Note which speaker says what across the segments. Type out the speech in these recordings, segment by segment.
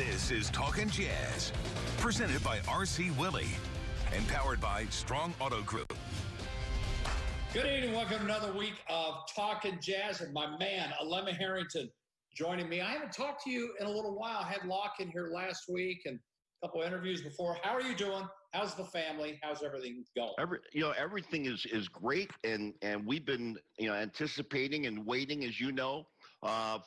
Speaker 1: This is Talkin Jazz, presented by RC Willey and powered by Strong Auto Group.
Speaker 2: Good evening. Welcome to another week of Talkin Jazz, and my man, Alema Harrington, joining me. I haven't talked to you in a little while. I had Locke in here last week and a couple of interviews before. How are you doing? How's the family? How's everything going?
Speaker 3: Everything is great, and we've been anticipating and waiting, as you know,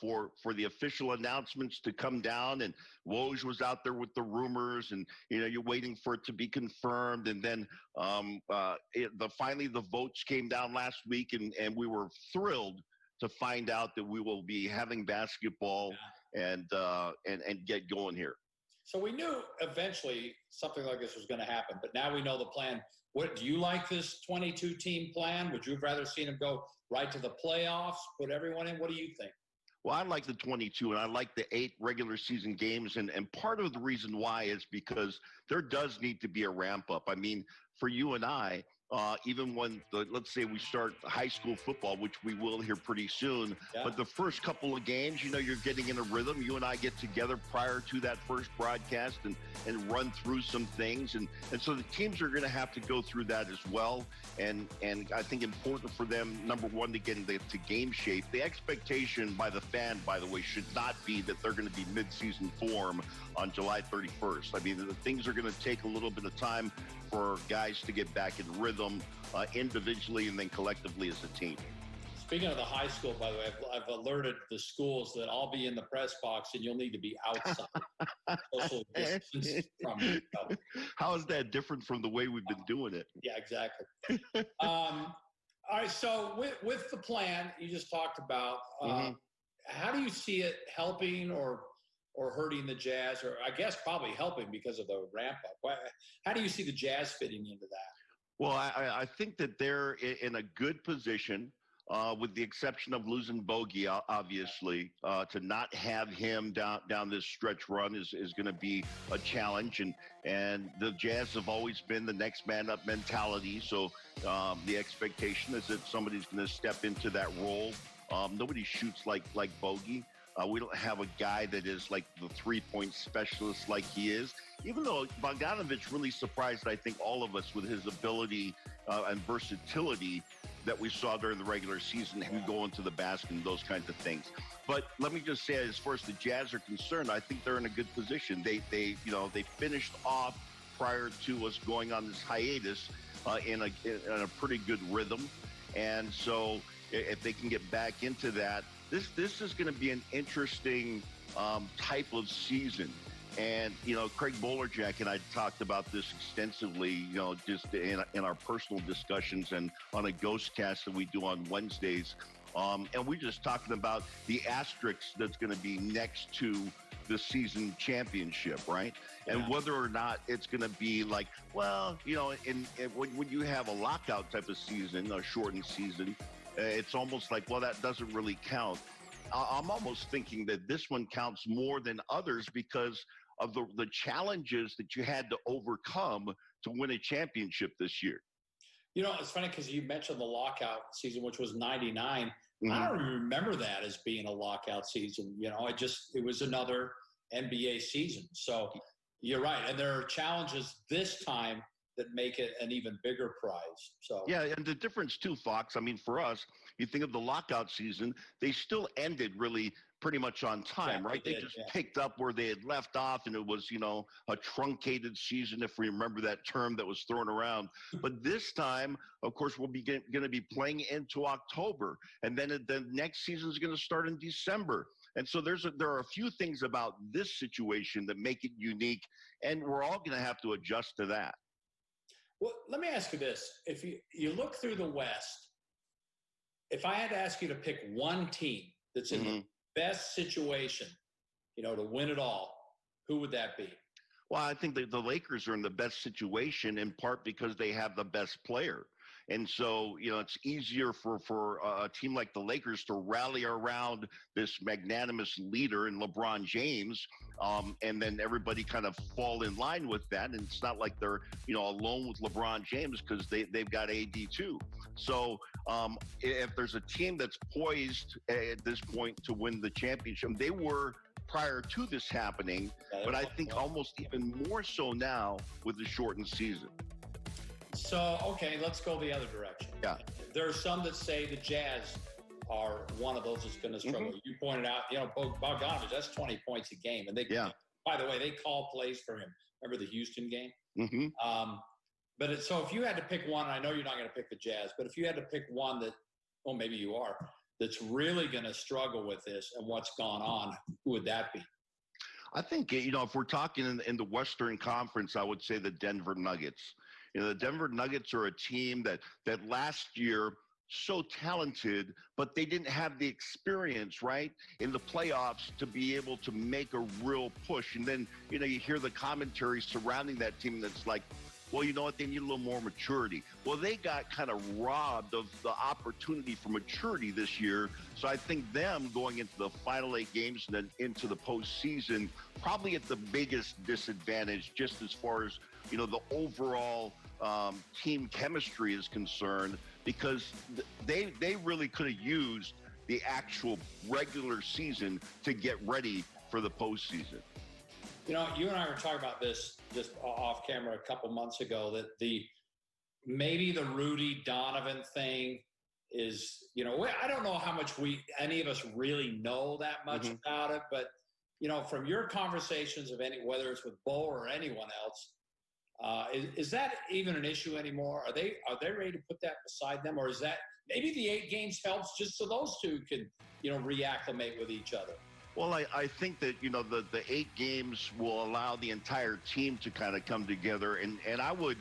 Speaker 3: for the official announcements to come down. And Woj was out there with the rumors, and you're waiting for it to be confirmed. And then finally the votes came down last week, and we were thrilled to find out that we will be having basketball and get going here.
Speaker 2: So we knew eventually something like this was going to happen, but now we know the plan. What do you like this 22-team plan? Would you have rather seen them go right to the playoffs, put everyone in? What do you think?
Speaker 3: Well, I like the 22, and I like the 8 regular season games, and part of the reason why is because there does need to be a ramp up. I mean, for you and I, even when let's say we start high school football, which we will here pretty soon, but the first couple of games, you're getting in a rhythm. You and I get together prior to that first broadcast and run through some things. And so the teams are going to have to go through that as well. And I think important for them, number one, to get into game shape. The expectation by the fan, by the way, should not be that they're going to be mid-season form on July 31st. I mean, the things are going to take a little bit of time for guys to get back in rhythm individually and then collectively as a team.
Speaker 2: Speaking of the high school, by the way, I've alerted the schools that I'll be in the press box and you'll need to be outside. Social distance from each other.
Speaker 3: How is that different from the way we've been doing it?
Speaker 2: Yeah, exactly. All right, so with the plan you just talked about, how do you see it helping or hurting the Jazz, or I guess probably helping because of the ramp up? How do you see the Jazz fitting into that?
Speaker 3: Well, I think that they're in a good position, with the exception of losing Bogey, obviously. To not have him down this stretch run is going to be a challenge. And the Jazz have always been the next man up mentality. So the expectation is that somebody's going to step into that role. Nobody shoots like Bogey. We don't have a guy that is like the three-point specialist like he is, even though Bogdanovich really surprised, I think, all of us with his ability and versatility that we saw during the regular season, him going to the basket and those kinds of things. But let me just say, as far as the Jazz are concerned, I think they're in a good position. They finished off prior to us going on this hiatus in a pretty good rhythm. And so if they can get back into that, this is going to be an interesting type of season. And, Craig Bolerjack and I talked about this extensively, just in our personal discussions and on a ghost cast that we do on Wednesdays. And we're just talking about the asterisk that's going to be next to the season championship, right? Yeah. And whether or not it's going to be like, well, when you have a lockout type of season, a shortened season, it's almost like, well, that doesn't really count. I'm almost thinking that this one counts more than others because of the challenges that you had to overcome to win a championship this year.
Speaker 2: It's funny because you mentioned the lockout season, which was 99. I don't even remember that as being a lockout season. It was another NBA season. So you're right. And there are challenges this time that make it an even bigger prize. So
Speaker 3: yeah, and the difference too, Fox, I mean, for us, you think of the lockout season, they still ended really pretty much on time, right? They just picked up where they had left off, and it was, a truncated season, if we remember that term that was thrown around. But this time, of course, we'll be going to be playing into October, and then the next season is going to start in December. And so there are a few things about this situation that make it unique, and we're all going to have to adjust to that.
Speaker 2: Well, let me ask you this. If you look through the West, if I had to ask you to pick one team that's in the best situation, to win it all, who would that be?
Speaker 3: Well, I think the Lakers are in the best situation in part because they have the best player. And so, it's easier for a team like the Lakers to rally around this magnanimous leader in LeBron James, and then everybody kind of fall in line with that. And it's not like they're, alone with LeBron James because they've got AD too. So if there's a team that's poised at this point to win the championship, they were prior to this happening, but I think almost even more so now with the shortened season.
Speaker 2: So, okay, let's go the other direction.
Speaker 3: Yeah.
Speaker 2: There are some that say the Jazz are one of those that's going to struggle.
Speaker 3: Mm-hmm.
Speaker 2: You pointed out, Bogdanovich, that's 20 points a game. And by the way, they call plays for him. Remember the Houston game?
Speaker 3: Mm-hmm.
Speaker 2: So if you had to pick one, I know you're not going to pick the Jazz, but if you had to pick one that, well, maybe you are, that's really going to struggle with this and what's gone on, who would that be?
Speaker 3: I think, if we're talking in the Western Conference, I would say the Denver Nuggets. The Denver Nuggets are a team that last year, so talented, but they didn't have the experience, right, in the playoffs to be able to make a real push. And then, you hear the commentary surrounding that team that's like, well, you know what, they need a little more maturity. Well, they got kind of robbed of the opportunity for maturity this year. So I think them going into the final 8 games and then into the postseason, probably at the biggest disadvantage just as far as, the overall team chemistry is concerned, because they really could have used the actual regular season to get ready for the postseason.
Speaker 2: You and I were talking about this just off camera a couple months ago, that maybe the Rudy Donovan thing is, I don't know how much any of us really know that much about it, but, from your conversations whether it's with Bo or anyone else, is that even an issue anymore? Are they ready to put that beside them? Or is that maybe the 8 games helps just so those two can, reacclimate with each other?
Speaker 3: Well, I think that, the 8 games will allow the entire team to kind of come together. And I would,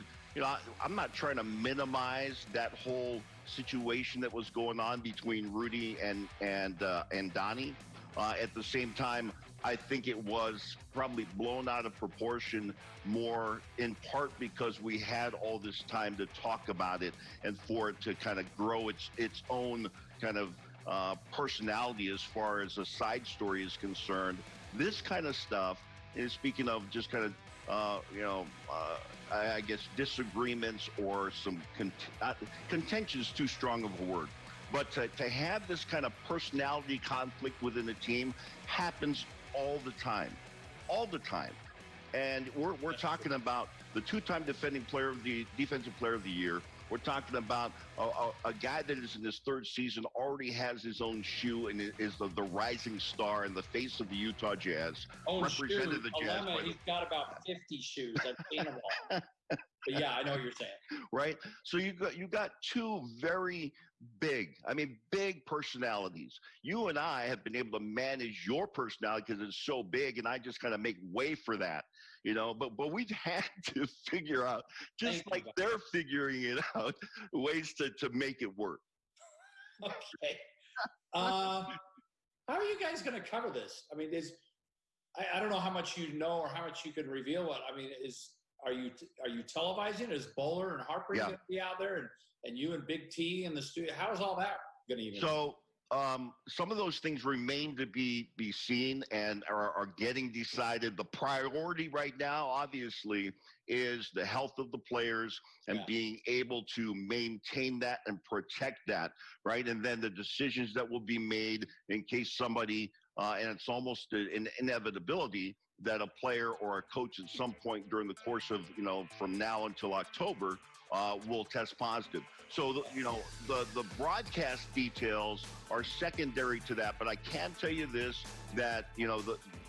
Speaker 3: I'm not trying to minimize that whole situation that was going on between Rudy and Donnie. At the same time, I think it was probably blown out of proportion more in part because we had all this time to talk about it and for it to kind of grow its own kind of personality as far as a side story is concerned. This kind of stuff, and speaking of just kind of, I guess disagreements or some contention is too strong of a word. But to have this kind of personality conflict within a team happens all the time. And we're talking about the 2-time defensive player of the year. We're talking about a guy that is in his 3rd season, already has his own shoe, and is the rising star and the face of the Utah Jazz.
Speaker 2: Represented
Speaker 3: the Jazz.
Speaker 2: Alema, he's got about 50 shoes. I've seen them all. But yeah, I know what you're saying.
Speaker 3: Right? So you got 2 very big personalities. You and I have been able to manage your personality because it's so big, and I just kind of make way for that. But we've had to figure out, just like they're figuring it out, ways to make it work.
Speaker 2: Okay. How are you guys going to cover this? I mean, I don't know how much you know or how much you can reveal. Are you televising? Is Bowler and Harper going to be out there, and you and Big T in the studio? How is all that going to even?
Speaker 3: So some of those things remain to be seen and are getting decided. The priority right now, obviously, is the health of the players and being able to maintain that and protect that, right? And then the decisions that will be made in case somebody, and it's almost an inevitability, that a player or a coach at some point during the course of, from now until October, will test positive. So, the broadcast details are secondary to that. But I can tell you this, that,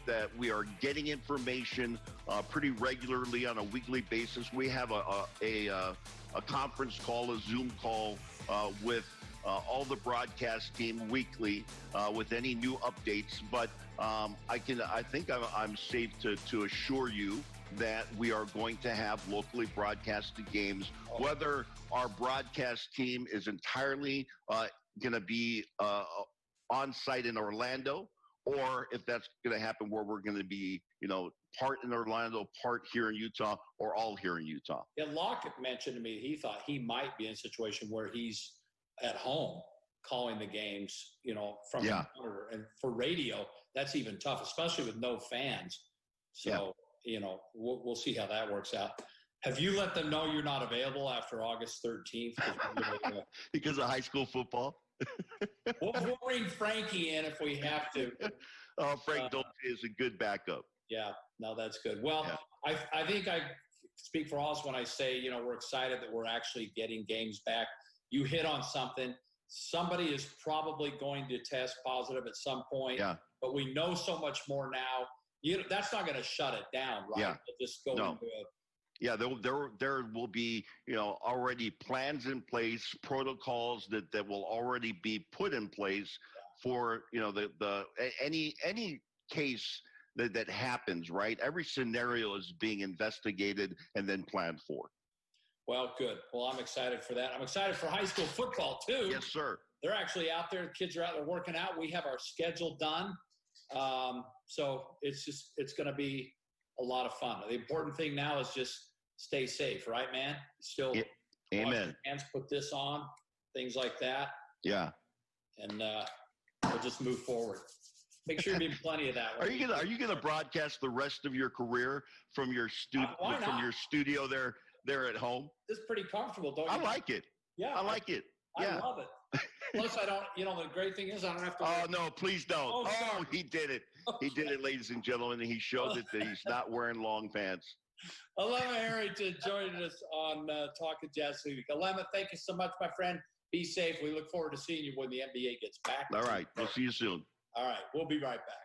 Speaker 3: that we are getting information pretty regularly on a weekly basis. We have a conference call, a Zoom call with all the broadcast team weekly with any new updates. But I think I'm safe to assure you that we are going to have locally broadcasted games. Whether our broadcast team is entirely going to be on site in Orlando, or if that's going to happen where we're going to be, part in Orlando, part here in Utah, or all here in Utah.
Speaker 2: Yeah, Lockett mentioned to me he thought he might be in a situation where he's at home calling the games, from the monitor. And for radio, that's even tough, especially with no fans. So, we'll see how that works out. Have you let them know you're not available after August 13th?
Speaker 3: Because of high school football?
Speaker 2: We'll bring Frankie in if we have to.
Speaker 3: Frank Dolce is a good backup.
Speaker 2: Yeah, no, that's good. Well, yeah. I think I speak for all of us when I say, we're excited that we're actually getting games back. You hit on something. Somebody is probably going to test positive at some point, but we know so much more now. That's not going to shut it down, right?
Speaker 3: Yeah.
Speaker 2: It'll just go into it.
Speaker 3: Yeah, there will be, already plans in place, protocols that will already be put in place for, any case that happens, right? Every scenario is being investigated and then planned for.
Speaker 2: Well, good. Well, I'm excited for that. I'm excited for high school football, too.
Speaker 3: Yes, sir.
Speaker 2: They're actually out there. Kids are out there working out. We have our schedule done. So it's going to be a lot of fun. The important thing now is just stay safe, right, man? Still,
Speaker 3: amen.
Speaker 2: Hands, put this on, things like that.
Speaker 3: Yeah.
Speaker 2: And we'll just move forward. Make sure you're doing plenty of that.
Speaker 3: Are you gonna broadcast the rest of your career from your studio there at home?
Speaker 2: It's pretty comfortable, don't you?
Speaker 3: I like it.
Speaker 2: Yeah,
Speaker 3: I like it. Yeah.
Speaker 2: I love it. Plus, I don't. The great thing is I don't have to.
Speaker 3: Oh no, please don't.
Speaker 2: Oh,
Speaker 3: he did it. He did it, ladies and gentlemen. He showed that he's not wearing long pants.
Speaker 2: Alema Harrington joining us on Talkin Jazz this week. Alema, thank you so much, my friend. Be safe. We look forward to seeing you when the NBA gets back.
Speaker 3: All right. We'll see you soon.
Speaker 2: All right. We'll be right back.